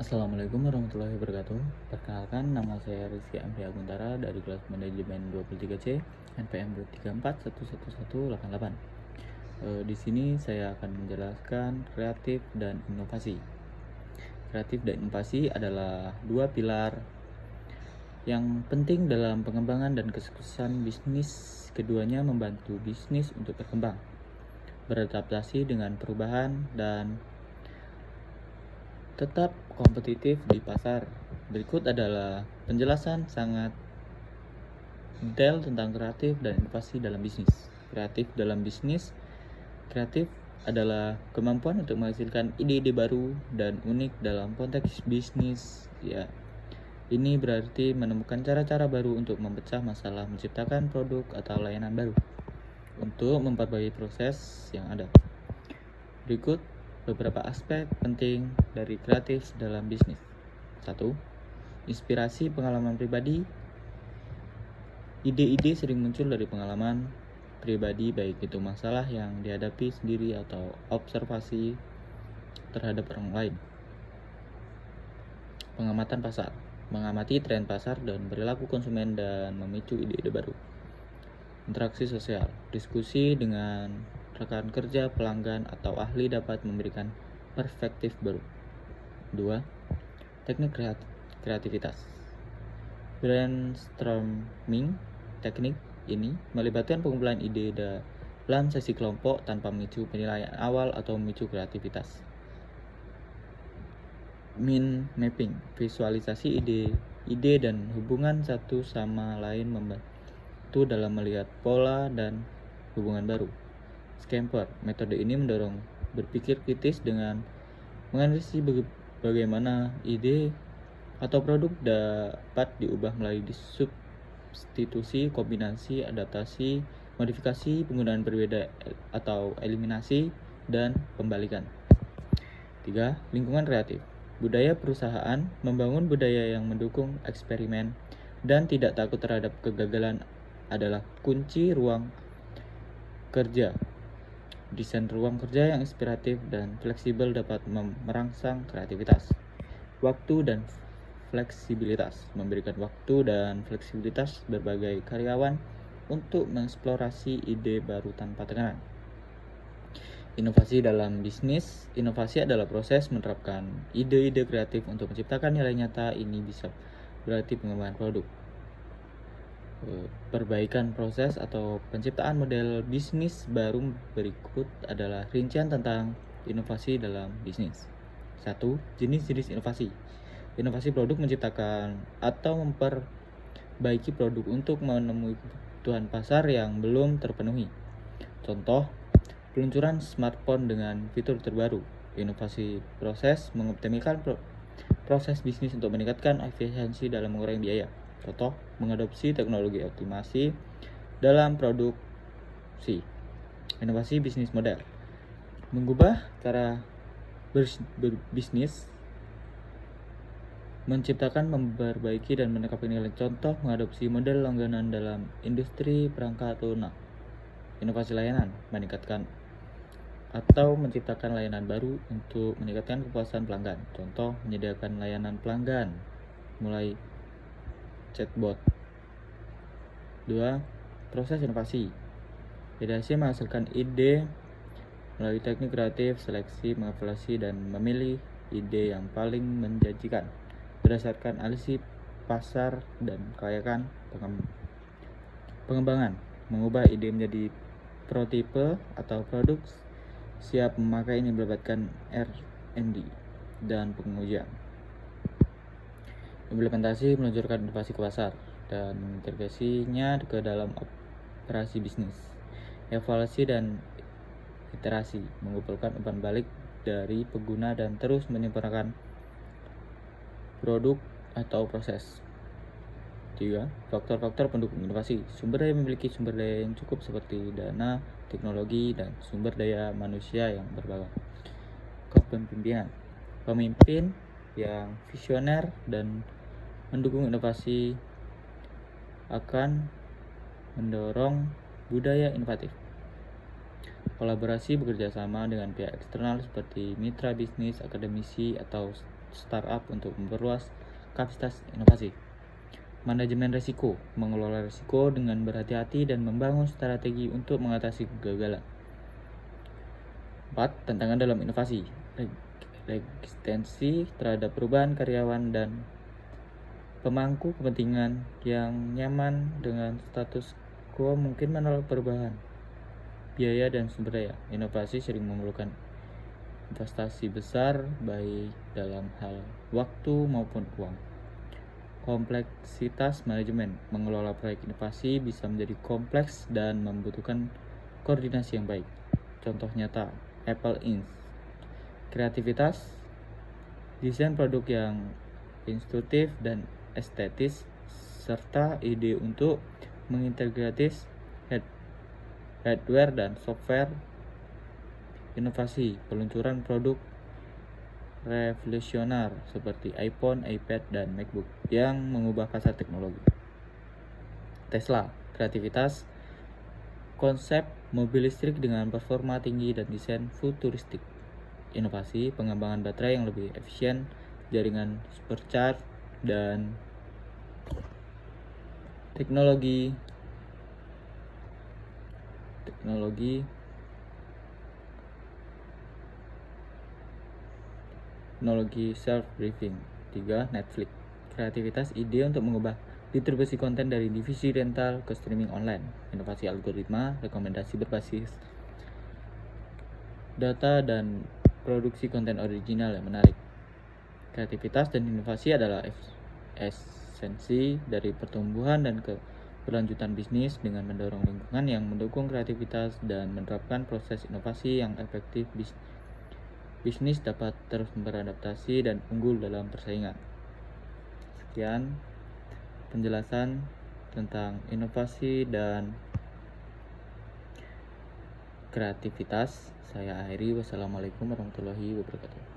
Assalamualaikum warahmatullahi wabarakatuh. Perkenalkan, nama saya Rizky Amri Aguntara dari kelas manajemen 23C NPM 234111188. Di sini saya akan menjelaskan kreatif dan inovasi. Kreatif dan inovasi adalah dua pilar yang penting dalam pengembangan dan kesuksesan bisnis. Keduanya membantu bisnis untuk berkembang, beradaptasi dengan perubahan, dan tetap kompetitif di pasar. Berikut adalah penjelasan sangat detail tentang kreatif dan inovasi dalam bisnis. Kreatif dalam bisnis. Kreatif adalah kemampuan untuk menghasilkan ide-ide baru dan unik dalam konteks bisnis. Ya, ini berarti menemukan cara-cara baru untuk memecah masalah, menciptakan produk atau layanan baru untuk memperbaiki proses yang ada. Berikut beberapa aspek penting dari kreatif dalam bisnis. 1. Inspirasi pengalaman pribadi. Ide-ide sering muncul dari pengalaman pribadi, baik itu masalah yang dihadapi sendiri atau observasi terhadap orang lain. Pengamatan pasar. Mengamati tren pasar dan perilaku konsumen dan memicu ide-ide baru. Interaksi sosial. Diskusi dengan rekan kerja, pelanggan, atau ahli dapat memberikan perspektif baru. 2. Teknik kreativitas. Brainstorming. Teknik ini melibatkan pengumpulan ide dalam sesi kelompok tanpa memicu penilaian awal atau memicu kreativitas. Mind mapping. Visualisasi ide dan hubungan satu sama lain membantu dalam melihat pola dan hubungan baru. Scamper. Metode ini mendorong berpikir kritis dengan menganalisis bagaimana ide atau produk dapat diubah melalui substitusi, kombinasi, adaptasi, modifikasi, penggunaan berbeda atau eliminasi, dan pembalikan. 3. Lingkungan kreatif. Budaya perusahaan. Membangun budaya yang mendukung eksperimen dan tidak takut terhadap kegagalan adalah kunci ruang kerja. Desain ruang kerja yang inspiratif dan fleksibel dapat merangsang kreativitas. Waktu dan fleksibilitas. Memberikan waktu dan fleksibilitas berbagai karyawan untuk mengeksplorasi ide baru tanpa tekanan. Inovasi dalam bisnis. Inovasi adalah proses menerapkan ide-ide kreatif untuk menciptakan nilai nyata. Ini bisa berarti pengembangan produk, perbaikan proses, atau penciptaan model bisnis baru. Berikut adalah rincian tentang inovasi dalam bisnis. 1. Jenis-jenis inovasi. Inovasi produk menciptakan atau memperbaiki produk untuk memenuhi kebutuhan pasar yang belum terpenuhi. Contoh, peluncuran smartphone dengan fitur terbaru. Inovasi proses. Mengoptimalkan proses bisnis untuk meningkatkan efisiensi dalam mengurangi biaya. Contoh, mengadopsi teknologi optimasi dalam produksi. Inovasi bisnis model. Mengubah cara berbisnis, menciptakan, memperbaiki, dan menangkap nilai. Contoh, mengadopsi model langganan dalam industri perangkat lunak. Inovasi layanan. Meningkatkan atau menciptakan layanan baru untuk meningkatkan kepuasan pelanggan. Contoh, menyediakan layanan pelanggan mulai chatbot. 2. Proses inovasi. Iterasi menghasilkan ide melalui teknik kreatif, seleksi, mengevaluasi, dan memilih ide yang paling menjanjikan berdasarkan analisis pasar dan kelayakan pengembangan. Mengubah ide menjadi prototipe atau produk siap memakai. Ini melibatkan R&D dan pengujian. Implementasi. Meluncurkan inovasi ke pasar dan mengintegrasinya ke dalam operasi bisnis. Evaluasi dan iterasi. Mengumpulkan umpan balik dari pengguna dan terus menyempurnakan produk atau proses. 3. Faktor-faktor pendukung inovasi. Sumber daya. Memiliki sumber daya yang cukup seperti dana, teknologi, dan sumber daya manusia yang berbagai. Kepemimpinan. Pemimpin yang visioner dan mendukung inovasi akan mendorong budaya inovatif. Kolaborasi. Bekerja sama dengan pihak eksternal seperti mitra bisnis, akademisi, atau startup untuk memperluas kapasitas inovasi. Manajemen risiko, mengelola risiko dengan berhati-hati dan membangun strategi untuk mengatasi kegagalan. 4. Tantangan dalam inovasi, resistensi terhadap perubahan karyawan dan pemangku kepentingan yang nyaman dengan status quo mungkin menolak perubahan. Biaya dan sumber daya, inovasi sering memerlukan investasi besar baik dalam hal waktu maupun uang. Kompleksitas manajemen, mengelola proyek inovasi bisa menjadi kompleks dan membutuhkan koordinasi yang baik. Contoh nyata, Apple Inc. Kreativitas, desain produk yang intuitif dan estetis, serta ide untuk mengintegratis hardware dan software. Inovasi, peluncuran produk revolusioner seperti iPhone, iPad, dan MacBook yang mengubah pasar teknologi. Tesla, kreativitas, konsep mobil listrik dengan performa tinggi dan desain futuristik. Inovasi, pengembangan baterai yang lebih efisien, jaringan supercharge, dan teknologi self-driving. 3. Netflix, kreativitas, ide untuk mengubah distribusi konten dari divisi rental ke streaming online. Inovasi algoritma, rekomendasi berbasis data dan produksi konten original yang menarik. Kreativitas dan inovasi adalah esensi dari pertumbuhan dan keberlanjutan bisnis dengan mendorong lingkungan yang mendukung kreativitas dan menerapkan proses inovasi yang efektif. Bisnis dapat terus beradaptasi dan unggul dalam persaingan. Sekian penjelasan tentang inovasi dan kreativitas. Saya akhiri. Wassalamualaikum warahmatullahi wabarakatuh.